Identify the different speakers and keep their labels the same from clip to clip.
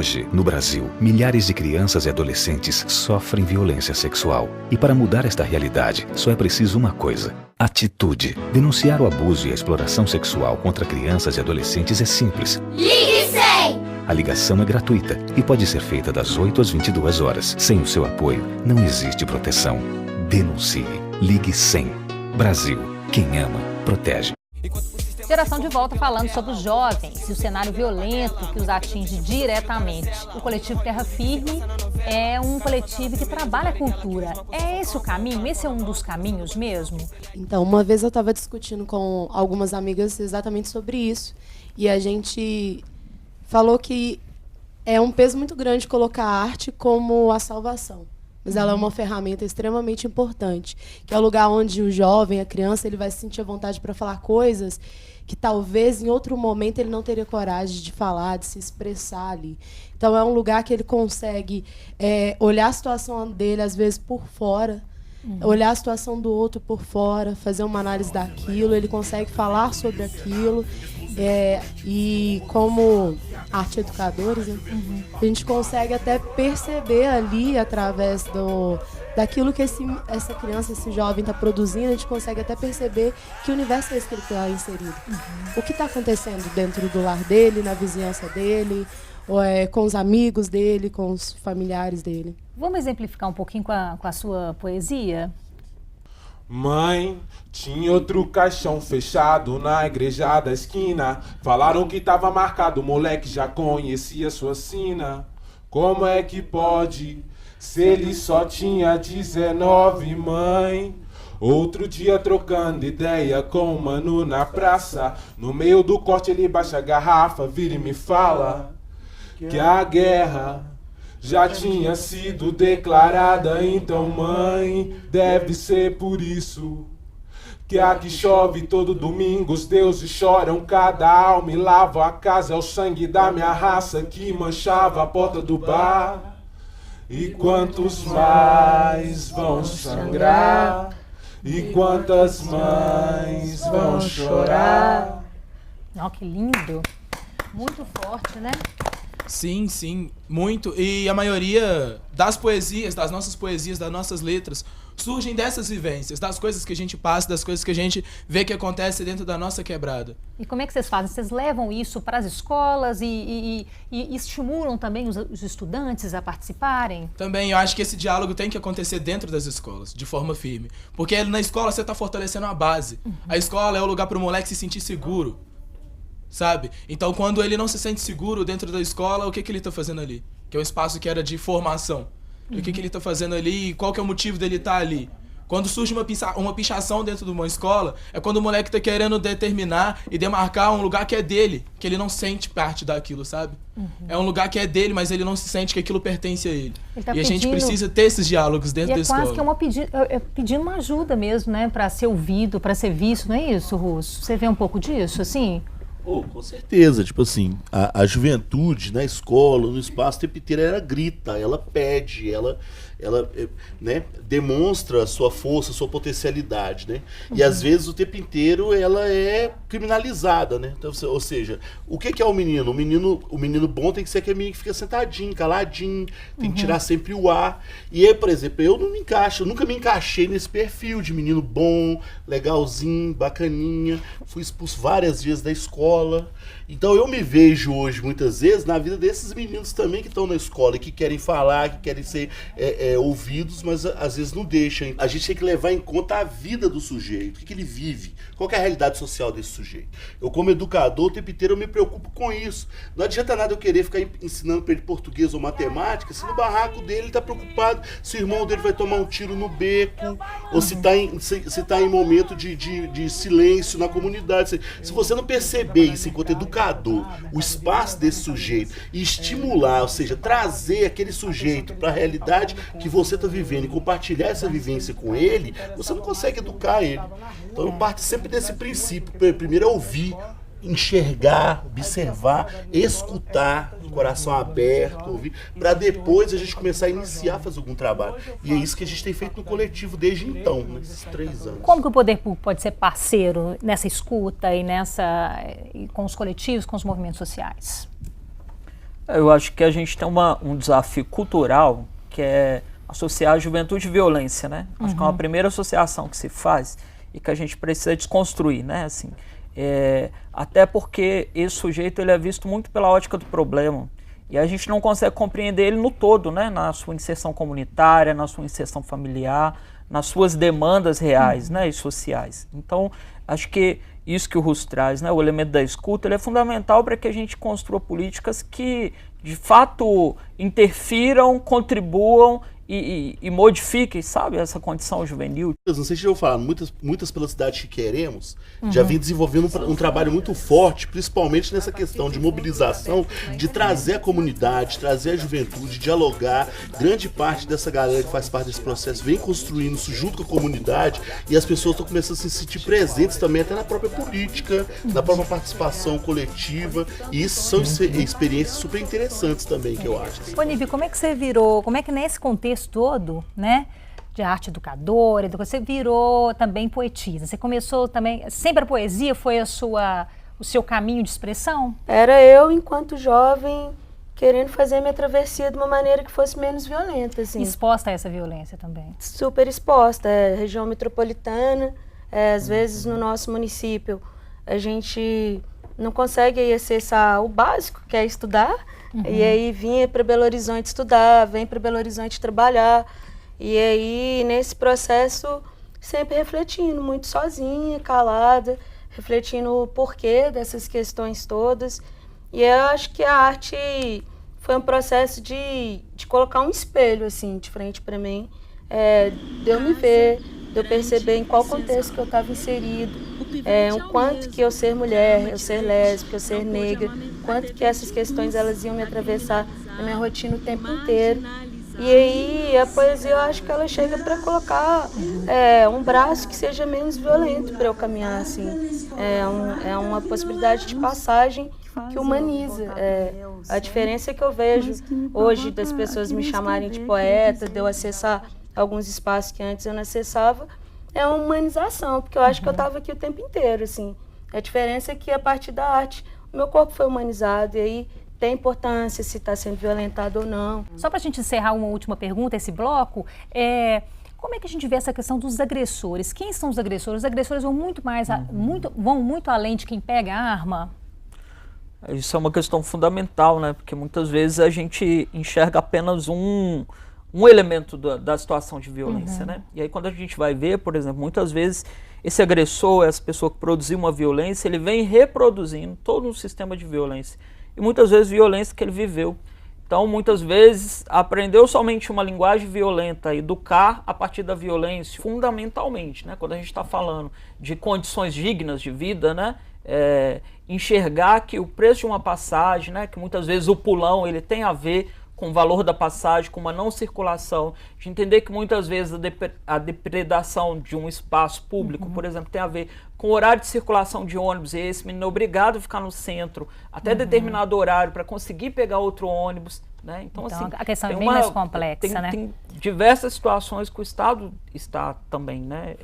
Speaker 1: Hoje, no Brasil, milhares de crianças e adolescentes sofrem violência sexual. E para mudar esta realidade, só é preciso uma coisa: atitude. Denunciar o abuso e a exploração sexual contra crianças e adolescentes é simples.
Speaker 2: Ligue 100!
Speaker 1: A ligação é gratuita e pode ser feita das 8 às 22 horas. Sem o seu apoio, não existe proteção. Denuncie. Ligue 100. Brasil. Quem ama, protege.
Speaker 3: Geração de Volta falando sobre os jovens e o cenário violento que os atinge diretamente. O coletivo Terra Firme é um coletivo que trabalha a cultura. É esse o caminho? Esse é um dos caminhos mesmo?
Speaker 4: Então, uma vez eu estava discutindo com algumas amigas exatamente sobre isso. E a gente falou que é um peso muito grande colocar a arte como a salvação. Mas ela é uma ferramenta extremamente importante, que é o lugar onde o jovem, a criança, ele vai se sentir à vontade para falar coisas que talvez em outro momento ele não teria coragem de falar, de se expressar ali. Então é um lugar que ele consegue olhar a situação dele, às vezes, por fora, olhar a situação do outro por fora, fazer uma análise daquilo, ele consegue falar sobre aquilo. E como arte educadores, né, a gente consegue até perceber ali, através daquilo que essa criança, esse jovem está produzindo, a gente consegue até perceber que universo é esse que ele está inserido. O que está acontecendo dentro do lar dele, na vizinhança dele, com os amigos dele, com os familiares dele.
Speaker 3: Vamos exemplificar um pouquinho com a sua poesia?
Speaker 5: Mãe, tinha outro caixão fechado na igreja da esquina. Falaram que tava marcado, o moleque já conhecia sua sina. Como é que pode, se ele só tinha 19, mãe? Outro dia trocando ideia com um mano na praça. No meio do corte ele baixa a garrafa, vira e me fala que a guerra já tinha sido declarada. Então, mãe, deve ser por isso que aqui chove todo domingo. Os deuses choram, cada alma e lava a casa. É o sangue da minha raça que manchava a porta do bar. E quantos mais vão sangrar? E quantas mães vão chorar?
Speaker 3: Oh, que lindo! Muito forte, né?
Speaker 6: Sim, sim, muito. E a maioria das poesias, das nossas letras, surgem dessas vivências, das coisas que a gente passa, das coisas que a gente vê que acontece dentro da nossa quebrada.
Speaker 3: E como é que vocês fazem? Vocês levam isso para as escolas e estimulam também os estudantes a participarem?
Speaker 6: Também, eu acho que esse diálogo tem que acontecer dentro das escolas, de forma firme. Porque na escola você está fortalecendo a base. A escola é o lugar para o moleque se sentir seguro. Sabe? Então, quando ele não se sente seguro dentro da escola, o que ele está fazendo ali? Que é um espaço que era de formação. E o que ele está fazendo ali e qual que é o motivo dele estar ali? Quando surge uma pichação dentro de uma escola, é quando o moleque está querendo determinar e demarcar um lugar que é dele, que ele não sente parte daquilo, sabe? É um lugar que é dele, mas ele não se sente que aquilo pertence a ele.
Speaker 3: Tá
Speaker 6: e a gente precisa ter esses diálogos dentro da escola.
Speaker 3: É quase que pedindo uma ajuda mesmo, né? Para ser ouvido, para ser visto, não é isso, Russo? Você vê um pouco disso, assim?
Speaker 7: Com certeza, tipo assim, a juventude na escola, no espaço, o tempo inteiro ela grita, ela pede, ela né, demonstra a sua força, a sua potencialidade, né? E às vezes o tempo inteiro ela é criminalizada, né? Então, ou seja, o que é o menino? O menino bom tem que ser aquele menino que fica sentadinho, caladinho, tem que tirar sempre o ar. E aí, por exemplo, eu nunca me encaixei nesse perfil de menino bom, legalzinho, bacaninha. Fui expulso várias vezes da escola. Então eu me vejo hoje, muitas vezes, na vida desses meninos também que estão na escola e que querem falar, que querem ser ouvidos, mas às vezes não deixam. A gente tem que levar em conta a vida do sujeito, o que ele vive, qual que é a realidade social desse sujeito. Eu, como educador, o tempo inteiro eu me preocupo com isso. Não adianta nada eu querer ficar ensinando para ele português ou matemática, se no barraco dele ele está preocupado se o irmão dele vai tomar um tiro no beco, ou se está em momento de silêncio na comunidade. Se você não perceber isso enquanto educador, o espaço desse sujeito, e estimular, ou seja, trazer aquele sujeito para a realidade que você está vivendo e compartilhar essa vivência com ele, você não consegue educar ele. Então eu parto sempre desse princípio. Primeiro é ouvir, enxergar, observar, escutar, coração aberto, ouvir, para depois a gente começar a iniciar a fazer algum trabalho. E é isso que a gente tem feito no coletivo desde então, nesses 3 anos.
Speaker 3: Como que o poder público pode ser parceiro nessa escuta e com os coletivos, com os movimentos sociais?
Speaker 2: Eu acho que a gente tem um desafio cultural que é associar a juventude e violência, né? Acho que é uma primeira associação que se faz e que a gente precisa desconstruir, né? Assim, até porque esse sujeito ele é visto muito pela ótica do problema e a gente não consegue compreender ele no todo, né? Na sua inserção comunitária, na sua inserção familiar, nas suas demandas reais, né? E sociais. Então, acho que isso que o Russo traz, né? O elemento da escuta, ele é fundamental para que a gente construa políticas que, de fato, interfiram, contribuam e modifiquem, sabe, essa condição juvenil.
Speaker 7: Não sei se eu falo, muitas pelas cidades que queremos já vem desenvolvendo um trabalho muito forte, principalmente nessa questão de mobilização, de trazer a comunidade, trazer a juventude, dialogar. Grande parte dessa galera que faz parte desse processo vem construindo isso junto com a comunidade e as pessoas estão começando a se sentir presentes também até na própria política, na própria participação coletiva, e isso são experiências super interessantes também, que eu acho.
Speaker 3: Ô, Nive, como é que você virou, como é que nesse contexto todo, né, de arte educadora, você virou também poetisa? Você começou também, sempre a poesia foi o seu caminho de expressão?
Speaker 8: Era eu, enquanto jovem, querendo fazer a minha travessia de uma maneira que fosse menos violenta, assim.
Speaker 3: Exposta a essa violência também?
Speaker 8: Super exposta, região metropolitana, às vezes no nosso município a gente não consegue aí acessar o básico, que é estudar, e aí vinha para Belo Horizonte estudar, vem para Belo Horizonte trabalhar, e aí nesse processo sempre refletindo, muito sozinha, calada, refletindo o porquê dessas questões todas, e eu acho que a arte foi um processo de colocar um espelho assim de frente para mim, de eu me ver, de eu perceber em qual contexto que eu estava inserido, o quanto que eu ser mulher, eu ser lésbica, eu ser negra, quanto que essas questões elas iam me atravessar na minha rotina o tempo inteiro. E aí a poesia eu acho que ela chega para colocar um braço que seja menos violento para eu caminhar assim. É uma possibilidade de passagem que humaniza. A diferença que eu vejo hoje das pessoas me chamarem de poeta, de eu acessar alguns espaços que antes eu não acessava, é uma humanização, porque eu acho que eu estava aqui o tempo inteiro, assim. A diferença é que a partir da arte o meu corpo foi humanizado e aí tem importância se está sendo violentado ou não.
Speaker 3: Só para a gente encerrar uma última pergunta, esse bloco, como é que a gente vê essa questão dos agressores? Quem são os agressores? Os agressores vão vão muito além de quem pega a arma?
Speaker 2: Isso é uma questão fundamental, né? Porque muitas vezes a gente enxerga apenas um elemento da situação de violência, né? E aí quando a gente vai ver, por exemplo, muitas vezes esse agressor, essa pessoa que produziu uma violência, ele vem reproduzindo todo um sistema de violência. E muitas vezes violência que ele viveu. Então, muitas vezes, aprendeu somente uma linguagem violenta, educar a partir da violência, fundamentalmente, né? Quando a gente está falando de condições dignas de vida, né? Enxergar que o preço de uma passagem, né? Que muitas vezes o pulão ele tem a ver com o valor da passagem, com uma não circulação, de entender que muitas vezes a depredação de um espaço público, por exemplo, tem a ver com o horário de circulação de ônibus, e esse menino é obrigado a ficar no centro até determinado horário para conseguir pegar outro ônibus, né? Então assim,
Speaker 3: a questão é bem mais complexa, né?
Speaker 2: Tem diversas situações que o Estado está também, né?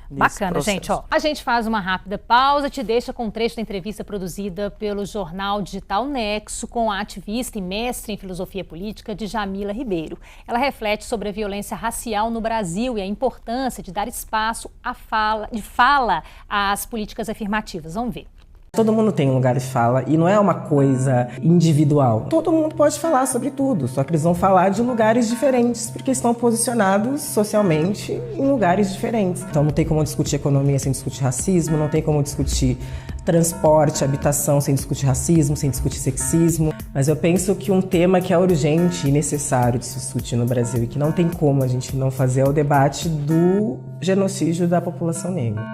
Speaker 3: Bacana,
Speaker 2: processo.
Speaker 3: gente. Ó, a gente faz uma rápida pausa, te deixa com um trecho da entrevista produzida pelo jornal digital Nexo com a ativista e mestre em filosofia política Djamila Ribeiro. Ela reflete sobre a violência racial no Brasil e a importância de dar espaço de fala às políticas afirmativas. Vamos ver.
Speaker 9: Todo mundo tem um lugar de fala e não é uma coisa individual. Todo mundo pode falar sobre tudo, só que eles vão falar de lugares diferentes, porque estão posicionados socialmente em lugares diferentes. Então não tem como discutir economia sem discutir racismo, não tem como discutir transporte, habitação sem discutir racismo, sem discutir sexismo. Mas eu penso que um tema que é urgente e necessário de se discutir no Brasil e que não tem como a gente não fazer é o debate do genocídio da população negra.